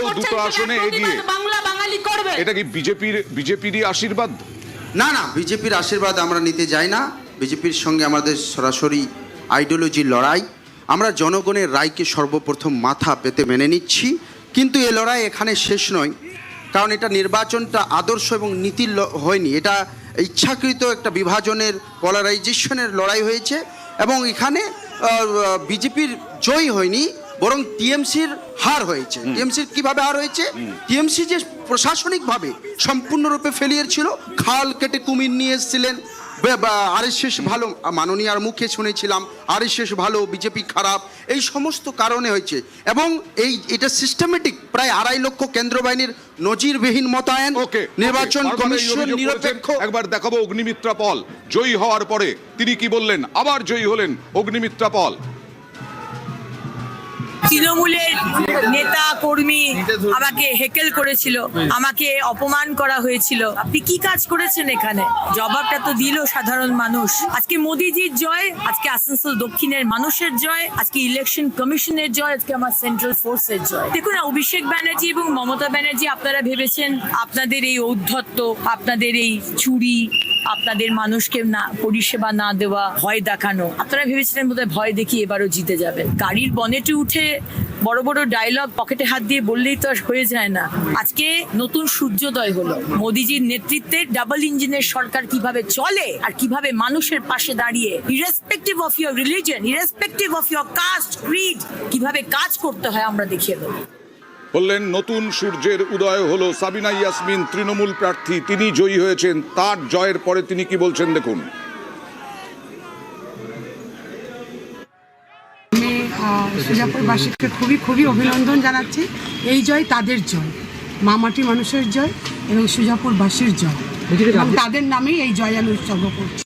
নিজেও দুটো আসনে এগিয়ে, বাংলা বাঙালি করবে। এটা কি বিজেপিরই আশীর্বাদ? না না, বিজেপির আশীর্বাদ আমরা নিতে যাই না। বিজেপির সঙ্গে আমাদের সরাসরি আইডিওলজির লড়াই। আমরা জনগণের রায়কে সর্বপ্রথম মাথা পেতে মেনে নিচ্ছি, কিন্তু এ লড়াই এখানে শেষ নয়। কারণ এটা নির্বাচনটা আদর্শ এবং নীতির হয়নি, এটা ইচ্ছাকৃত একটা বিভাজনের, পলারাইজেশনের লড়াই হয়েছে। এবং এখানে বিজেপির জয় হয়নি, বরং টিএমসির হার হয়েছে। টিএমসির কিভাবে হার হয়েছে? টিএমসি যে প্রশাসনিকভাবে সম্পূর্ণরূপে ফেলিয়ার ছিল, খাল কেটে কুমির নিয়ে এসেছিলেন। আরএসএস ভালো, মাননীয়ার মুখে শুনেছিলাম আরএসএস ভালো, বিজেপি খারাপ, এই সমস্ত কারণে হয়েছে। এবং এটা সিস্টেমেটিক, প্রায় 2.5 লক্ষ কেন্দ্র বাহিনীর নজিরবিহীন মোতায়েন, নির্বাচন কমিশন নিরপেক্ষ। একবার দেখাবো অগ্নিমিত্রা পল জয়ী হওয়ার পরে তিনি কি বললেন, আবার জয়ী হলেন অগ্নিমিত্রা পল। তৃণমূলের নেতা কর্মী আমাকে হেকেল করেছিল, আমাকে অপমান করা হয়েছিল। আপনি কি কাজ করেছেন এখানে? জবাবটা তো দিল সাধারণ মানুষ। আজকে মোদিজির জয়, আজকে আসানসোল দক্ষিণের মানুষের জয়, আজকে ইলেকশন কমিশনের জয়, আজকে আমার সেন্ট্রাল ফোর্সের জয়। দেখুন, অভিষেক ব্যানার্জি এবং মমতা ব্যানার্জি আপনারা ভেবেছেন আপনাদের এই ঔদ্ধত্য, আপনাদের এই চুরি, আপনাদের মানুষকে না পরিষেবা না দেওয়া, ভয় দেখানো, আপনারা ভেবেছিলেন বোধহয় ভয় দেখিয়ে এবারও জিতে যাবেন। গাড়ির বনেটে উঠে বড় বড় ডায়লগ পকেটে হাত দিয়ে বললেই তো আর হয়ে যায় না। আজকে নতুন সূর্যোদয় হলো। মোদিজির নেতৃত্বে ডাবল ইঞ্জিনের সরকার কিভাবে চলে আর কিভাবে মানুষের পাশে দাঁড়িয়ে irrespective of your religion, irrespective of your caste, creed, কিভাবে কাজ করতে হয় আমরা দেখিয়ে দেবো। বললেন নতুন সূর্যের উদয় হলো। সাবিনা ইয়াসমিন তৃণমূল প্রার্থী, তিনি জয়ী হয়েছেন। তার জয়ের পরে তিনি কি বলছেন দেখুন। আমি সুজাপুরবাসীকে খুবই অভিনন্দন জানাচ্ছি। এই জয় তাদের জয়, মামাটির মানুষের জয় এবং সুজাপুরবাসীর জয়, এবং তাদের নামেই এই জয় আমি উৎসর্গ করছি।